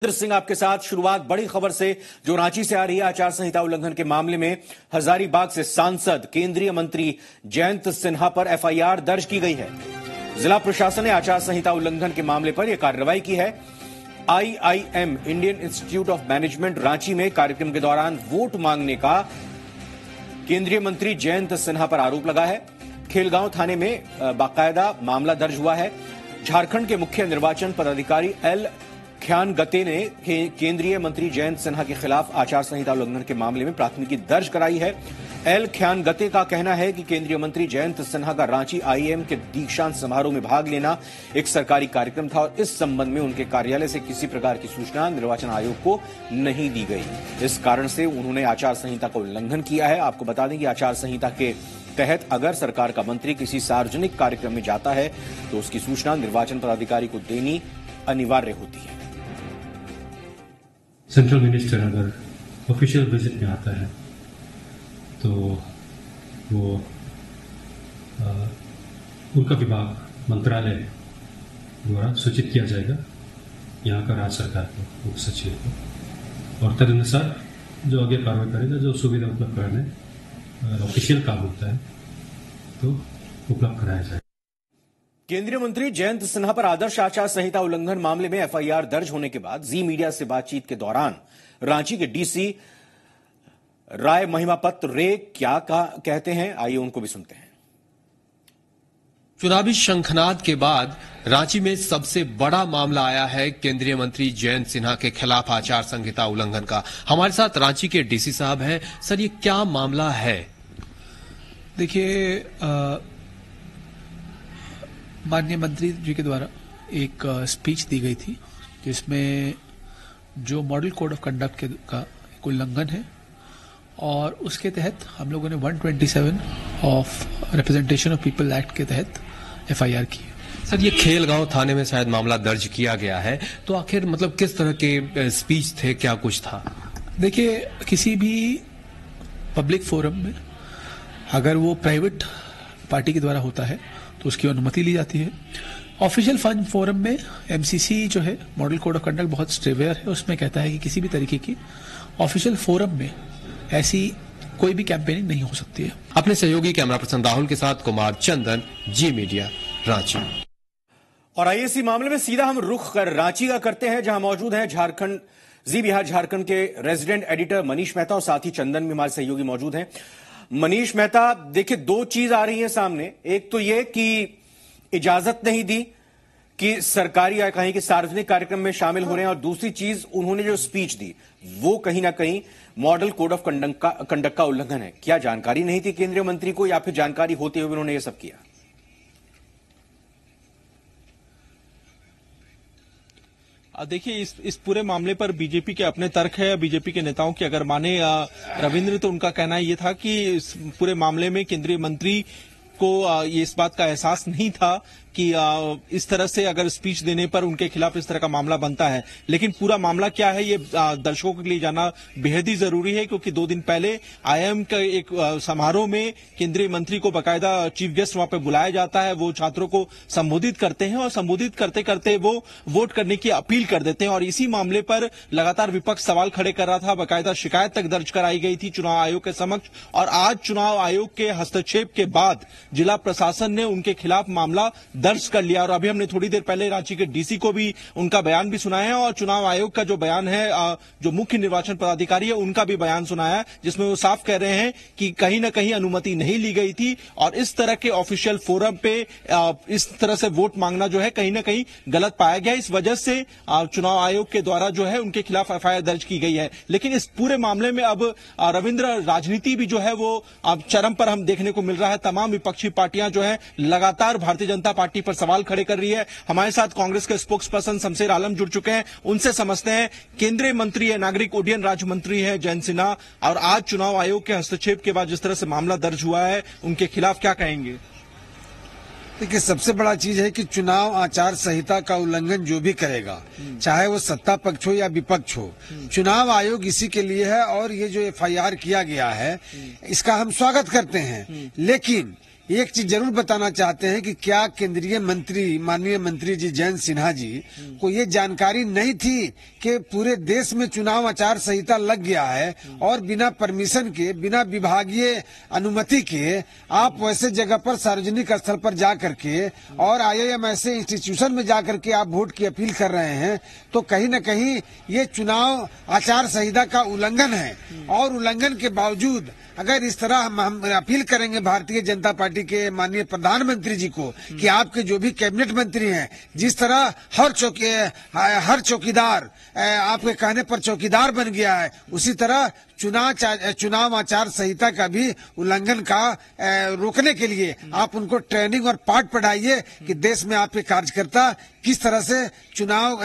सिंह आपके साथ शुरुआत बड़ी खबर से जो रांची से आ रही है। आचार संहिता उल्लंघन के मामले में हजारीबाग से सांसद केंद्रीय मंत्री जयंत सिन्हा पर एफआईआर दर्ज की गई है। जिला प्रशासन ने आचार संहिता उल्लंघन के मामले पर यह कार्रवाई की है। IIM Indian institute of management Ranchi में कार्यक्रम के दौरान वोट मांगने का केंद्रीय मंत्री जयंत सिन्हा पर आरोप लगा है। खेलगांव थाने में बाकायदा मामला दर्ज हुआ है। झारखंड के मुख्य निर्वाचन पदाधिकारी एल ख्यानगते ने केंद्रीय मंत्री जयंत सिन्हा के खिलाफ आचार संहिता उल्लंघन के मामले में प्राथमिकी दर्ज कराई है। एल ख्यानगते का कहना है कि केंद्रीय मंत्री जयंत सिन्हा का रांची आईआईएम के दीक्षांत समारोह में भाग लेना एक सरकारी कार्यक्रम था और इस संबंध में उनके कार्यालय से किसी प्रकार की सूचना निर्वाचन आयोग को नहीं दी गई। इस कारण से उन्होंने आचार संहिता का उल्लंघन किया है। आपको बता दें कि आचार संहिता के तहत अगर सरकार का मंत्री किसी सार्वजनिक कार्यक्रम में जाता है तो उसकी सूचना निर्वाचन पदाधिकारी को देनी अनिवार्य होती है। सेंट्रल मिनिस्टर अगर ऑफिशियल विजिट में आता है तो वो उनका विभाग मंत्रालय द्वारा सूचित किया जाएगा यहाँ का राज्य सरकार को, मुख्य सचिव को, और तदनुसार जो आगे कार्रवाई करेगा, जो सुविधा उपलब्ध कराने ऑफिशियल काम होता है तो उपलब्ध कराया जाएगा। केंद्रीय मंत्री जयंत सिन्हा पर आदर्श आचार संहिता उल्लंघन मामले में एफआईआर दर्ज होने के बाद जी मीडिया से बातचीत के दौरान रांची के डीसी राय महिमापत रे क्या कहते हैं, आइए उनको भी सुनते हैं। चुनावी शंखनाद के बाद रांची में सबसे बड़ा मामला आया है केंद्रीय मंत्री जयंत सिन्हा के खिलाफ आचार संहिता उल्लंघन का। हमारे साथ रांची के डीसी साहब हैं। सर, ये क्या मामला है? देखिए, माननीय मंत्री जी के द्वारा एक स्पीच दी गई थी जिसमें जो मॉडल कोड ऑफ कंडक्ट का एक उल्लंघन है और उसके तहत हम लोगों ने 127 of representation of people act के तहत एफआईआर की है। सर, ये खेलगांव थाने में शायद मामला दर्ज किया गया है, तो आखिर मतलब किस तरह के स्पीच थे, क्या कुछ था? देखिए, किसी भी पब्लिक फोरम में अगर वो प्राइवेट पार्टी के द्वारा होता है तो उसकी अनुमति ली जाती है। ऑफिशियल फंड फोरम में एमसीसी जो है, मॉडल कोड ऑफ कंडक्ट, बहुत स्ट्रिक्ट है। उसमें कहता है कि किसी भी तरीके की ऑफिशियल फोरम में ऐसी कोई भी कैंपेनिंग नहीं हो सकती है। अपने सहयोगी कैमरा पर्सन राहुल के साथ कुमार चंदन, जी मीडिया, रांची। और आइए इसी मामले में सीधा हम रुख कर रांची का करते हैं, जहां मौजूद है झारखंड जी बिहार झारखंड के रेजिडेंट एडिटर मनीष मेहता और साथ ही चंदन भी हमारे सहयोगी मौजूद हैं। मनीष मेहता, देखिए, दो चीज आ रही है सामने। एक तो यह कि इजाजत नहीं दी कि सरकारी या कहीं के सार्वजनिक कार्यक्रम में शामिल हो रहे हैं, और दूसरी चीज उन्होंने जो स्पीच दी वो कहीं ना कहीं मॉडल कोड ऑफ कंडक्ट का उल्लंघन है। क्या जानकारी नहीं थी केंद्रीय मंत्री को, या फिर जानकारी होते हुए उन्होंने ये सब किया? देखिए, इस पूरे मामले पर बीजेपी के अपने तर्क है। बीजेपी के नेताओं की अगर माने रविंद्र, तो उनका कहना ये था कि इस पूरे मामले में केंद्रीय मंत्री को ये इस बात का एहसास नहीं था कि इस तरह से अगर स्पीच देने पर उनके खिलाफ इस तरह का मामला बनता है। लेकिन पूरा मामला क्या है, ये दर्शकों के लिए जाना बेहद ही जरूरी है, क्योंकि 2 दिन पहले आईआईएम का एक समारोह में केंद्रीय मंत्री को बाकायदा चीफ गेस्ट वहां पे बुलाया जाता है। वो छात्रों को संबोधित करते हैं और संबोधित करते करते वो वोट करने की अपील कर देते हैं। और इसी मामले पर लगातार विपक्ष सवाल खड़े कर रहा था। बाकायदा शिकायत तक दर्ज कराई गई थी चुनाव आयोग के समक्ष, और आज चुनाव आयोग के हस्तक्षेप के बाद जिला प्रशासन ने उनके खिलाफ मामला दर्ज कर लिया। और अभी हमने थोड़ी देर पहले रांची के डीसी को भी उनका बयान भी सुनाया है, और चुनाव आयोग का जो बयान है, जो मुख्य निर्वाचन पदाधिकारी है, उनका भी बयान सुनाया, जिसमें वो साफ कह रहे हैं कि कहीं ना कहीं अनुमति नहीं ली गई थी और इस तरह के ऑफिशियल फोरम पे इस तरह से वोट मांगना जो है कहीं ना कहीं गलत पाया गया। इस वजह से चुनाव आयोग के द्वारा जो है उनके खिलाफ एफआईआर दर्ज की गई है। लेकिन इस पूरे मामले में अब रविंद्र, राजनीति भी जो है वो अब चरम पर हम देखने को मिल रहा है। तमाम विपक्षी पार्टियां जो है लगातार भारतीय जनता पार्टी पर सवाल खड़े कर रही है। हमारे साथ कांग्रेस के स्पोक्स पर्सन शमशेर आलम जुड़ चुके हैं, उनसे समझते हैं। केंद्रीय मंत्री है, नागरिक उड्डयन राज्य मंत्री है जयंत सिन्हा, और आज चुनाव आयोग के हस्तक्षेप के बाद जिस तरह से मामला दर्ज हुआ है, उनके खिलाफ क्या कहेंगे? देखिए, सबसे बड़ा चीज है कि चुनाव आचार संहिता का उल्लंघन जो भी करेगा, चाहे वो सत्ता पक्ष हो या विपक्ष हो, चुनाव आयोग इसी के लिए है। और ये जो एफआईआर किया गया है, इसका हम स्वागत करते हैं। लेकिन एक चीज जरूर बताना चाहते हैं कि क्या केंद्रीय मंत्री माननीय मंत्री जी जयंत सिन्हा जी को ये जानकारी नहीं थी कि पूरे देश में चुनाव आचार संहिता लग गया है और बिना परमिशन के, बिना विभागीय अनुमति के आप वैसे जगह पर सार्वजनिक स्थल पर जा करके और IIM ऐसे इंस्टीट्यूशन में जा करके आप वोट की अपील कर रहे हैं, तो कहीं न कहीं ये चुनाव आचार संहिता का उल्लंघन है। और उल्लंघन के बावजूद अगर इस तरह हम अपील करेंगे भारतीय जनता पार्टी के माननीय प्रधानमंत्री जी को कि आपके जो भी कैबिनेट मंत्री हैं, जिस तरह हर चौकीदार आपके कहने पर चौकीदार बन गया है, उसी तरह चुनाव आचार संहिता का भी उल्लंघन का रोकने के लिए आप उनको ट्रेनिंग और पाठ पढ़ाइए कि देश में आपके कार्यकर्ता किस तरह से चुनाव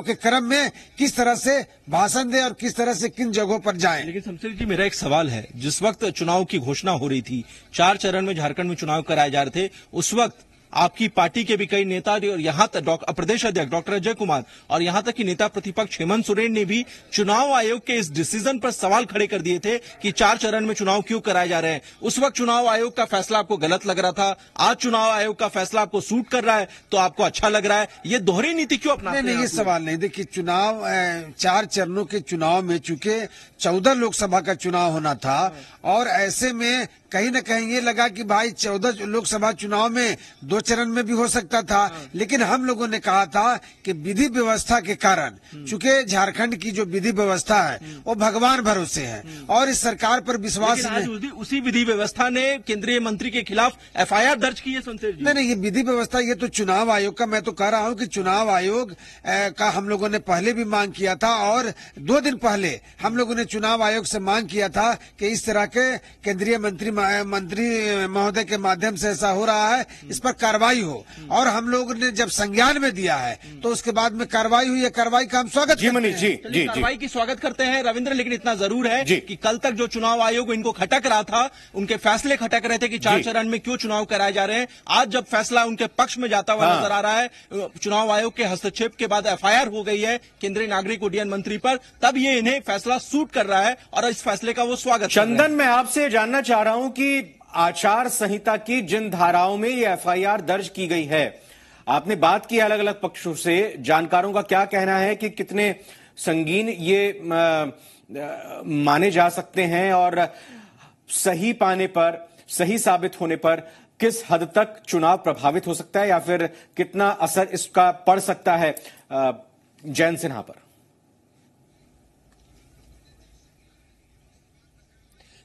के क्रम में किस तरह से भाषण दे और किस तरह से किन जगहों पर जाएं। लेकिन शमशेर जी, मेरा एक सवाल है, जिस वक्त चुनाव की घोषणा हो रही थी, 4 चरण में झारखंड में चुनाव कराए जा रहे थे, उस वक्त आपकी पार्टी के भी कई नेता और यहाँ तक प्रदेश अध्यक्ष डॉक्टर अजय कुमार और यहाँ तक कि नेता प्रतिपक्ष हेमंत सोरेन ने भी चुनाव आयोग के इस डिसीजन पर सवाल खड़े कर दिए थे कि 4 चरण में चुनाव क्यों कराए जा रहे हैं। उस वक्त चुनाव आयोग का फैसला आपको गलत लग रहा था, आज चुनाव आयोग का फैसला आपको सूट कर रहा है तो आपको अच्छा लग रहा है। ये दोहरी नीति क्यों अपनाते हैं? नहीं, ये सवाल नहीं। देखिए, चुनाव 4 चरणों के चुनाव में चूंकि 14 लोकसभा का चुनाव होना था और ऐसे में कहीं न कहीं ये लगा कि भाई 14 लोकसभा चुनाव में 2 चरण में भी हो सकता था, लेकिन हम लोगों ने कहा था कि विधि व्यवस्था के कारण, चूंकि झारखंड की जो विधि व्यवस्था है वो भगवान भरोसे है और इस सरकार पर विश्वास उसी विधि व्यवस्था ने केंद्रीय मंत्री के खिलाफ FIR दर्ज की है। शमशेर जी, नहीं, ये विधि व्यवस्था, ये तो चुनाव आयोग का, मैं तो कह रहा हूँ कि चुनाव आयोग का हम लोगों ने पहले भी मांग किया था और 2 दिन पहले हम लोगों ने चुनाव आयोग से मांग किया था कि इस तरह के केंद्रीय मंत्री महोदय के माध्यम से ऐसा हो रहा है, इस पर कार्रवाई हो। और हम लोगों ने जब संज्ञान में दिया है तो उसके बाद में कार्रवाई हुई है। कार्रवाई का हम स्वागत करते हैं। कार्रवाई की स्वागत करते हैं रविंद्र, लेकिन इतना जरूर है कि कल तक जो चुनाव आयोग इनको खटक रहा था, उनके फैसले खटक रहे थे कि 4 चरण में क्यों चुनाव कराए जा रहे हैं, आज जब फैसला उनके पक्ष में जाता हुआ नजर आ रहा है, चुनाव आयोग के हस्तक्षेप के बाद FIR हो गई है केंद्रीय नागरिक उड्डयन मंत्री पर, तब ये इन्हें फैसला सूट कर रहा है और इस फैसले का वो स्वागत। चंदन, मैं आपसे जानना चाह रहा हूं कि आचार संहिता की जिन धाराओं में ये FIR दर्ज की गई है, आपने बात की अलग अलग पक्षों से, जानकारों का क्या कहना है कि कितने संगीन ये माने जा सकते हैं और सही पाने पर, सही साबित होने पर किस हद तक चुनाव प्रभावित हो सकता है या फिर कितना असर इसका पड़ सकता है जयंत सिन्हा पर?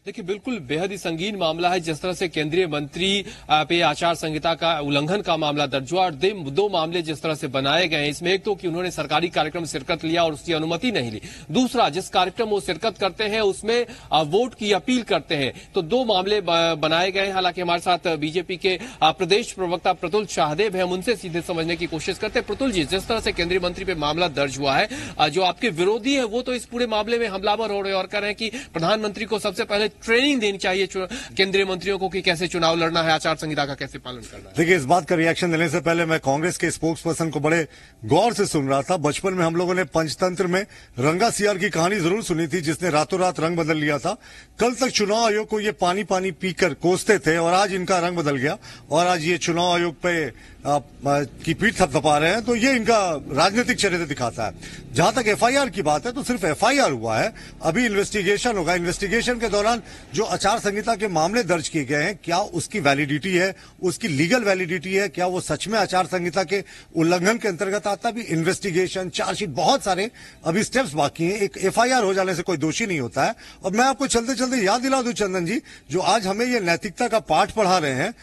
देखिए, बिल्कुल बेहद ही संगीन मामला है। जिस तरह से केंद्रीय मंत्री पे आचार संहिता का उल्लंघन का मामला दर्ज हुआ और 2 मामले जिस तरह से बनाए गए हैं, इसमें एक तो कि उन्होंने सरकारी कार्यक्रम में शिरकत लिया और उसकी अनुमति नहीं ली, दूसरा जिस कार्यक्रम वो शिरकत करते हैं उसमें वोट की अपील करते हैं, तो 2 मामले बनाए गए। हालांकि हमारे साथ बीजेपी के प्रदेश प्रवक्ता प्रतुल शाहदेव है, हम उनसे सीधे समझने की कोशिश करते हैं। प्रतुल जी, जिस तरह से केंद्रीय मंत्री पे मामला दर्ज हुआ है, जो आपके विरोधी है वो तो इस पूरे मामले में हमलावर हो रहे हैं और कह रहे हैं कि प्रधानमंत्री को सबसे पहले ट्रेनिंग देनी चाहिए केंद्रीय मंत्रियों को कि कैसे चुनाव लड़ना है, आचार संहिता का कैसे पालन करना है। देखिए, इस बात का रिएक्शन देने से पहले मैं कांग्रेस के स्पोक्स पर्सन को बड़े गौर से सुन रहा था। बचपन में हम लोगों ने पंचतंत्र में रंगा सियार की कहानी जरूर सुनी थी, जिसने रातों रात रंग बदल लिया था। कल तक चुनाव आयोग को ये पानी पानी पीकर कोसते थे और आज इनका रंग बदल गया और आज ये चुनाव आयोग पे की पीठ थपथपा रहे हैं, तो ये इनका राजनीतिक चरित्र दिखाता है। जहां तक FIR की बात है तो सिर्फ FIR हुआ है, अभी इन्वेस्टिगेशन होगा। इन्वेस्टिगेशन के दौरान जो आचार संहिता के मामले दर्ज किए गए हैं, क्या उसकी वैलिडिटी है, उसकी लीगल वैलिडिटी है, क्या वो सच में आचार संहिता के उल्लंघन के अंतर्गत आता है? अभी इन्वेस्टिगेशन, चार्जशीट, बहुत सारे अभी स्टेप्स बाकी हैं। एक FIR हो जाने से कोई दोषी नहीं होता है। और मैं आपको चलते चलते याद दिला दूं चंदन जी, जो आज हमें ये नैतिकता का पाठ पढ़ा रहे हैं,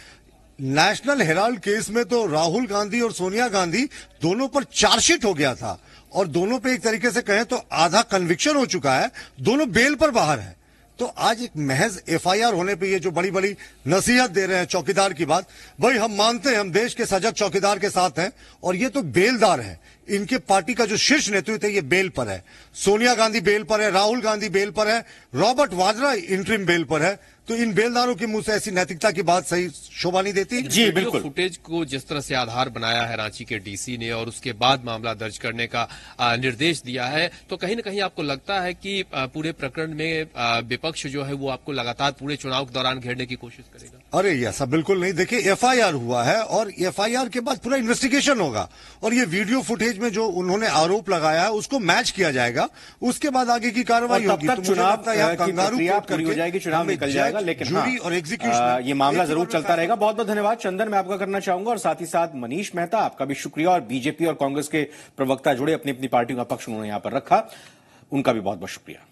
नेशनल हेराल्ड केस में तो राहुल गांधी और सोनिया गांधी दोनों पर चार्जशीट हो गया था और दोनों पे एक तरीके से कहें तो आधा कन्विक्शन हो चुका है, दोनों बेल पर बाहर है। तो आज एक महज FIR होने पे ये जो बड़ी बड़ी नसीहत दे रहे हैं चौकीदार की बात, भाई हम मानते हैं, हम देश के सजग चौकीदार के साथ हैं और ये तो बेलदार है, इनके पार्टी का जो शीर्ष नेतृत्व है ये बेल पर है। सोनिया गांधी बेल पर है, राहुल गांधी बेल पर है, रॉबर्ट वाड्रा इंटरिम बेल पर है। तो इन बेलदारों के मुंह से ऐसी नैतिकता की बात सही शोभा नहीं देती। जी बिल्कुल। फुटेज को जिस तरह से आधार बनाया है रांची के डीसी ने और उसके बाद मामला दर्ज करने का निर्देश दिया है, तो कहीं न कहीं आपको लगता है कि पूरे प्रकरण में विपक्ष जो है वो आपको लगातार पूरे चुनाव के दौरान घेरने की कोशिश करेगा? अरे ऐसा बिल्कुल नहीं। देखिए एफआईआर हुआ है और एफआईआर के बाद पूरा इन्वेस्टिगेशन होगा और ये वीडियो फुटेज में जो उन्होंने आरोप लगाया है उसको मैच किया जाएगा, उसके बाद आगे की कार्रवाई होगी। तब तक चुनाव की प्रक्रिया पूरी हो जाएगी, चुनाव निकल जाएगा, लेकिन जूरी और एग्जीक्यूशन ये मामला जरूर चलता रहेगा। बहुत बहुत धन्यवाद चंदन, मैं आपका करना चाहूंगा और साथ ही साथ मनीष मेहता आपका भी शुक्रिया। और बीजेपी और कांग्रेस के प्रवक्ता जुड़े, अपनी अपनी पार्टियों का पक्ष उन्होंने यहां पर रखा, उनका भी बहुत बहुत शुक्रिया।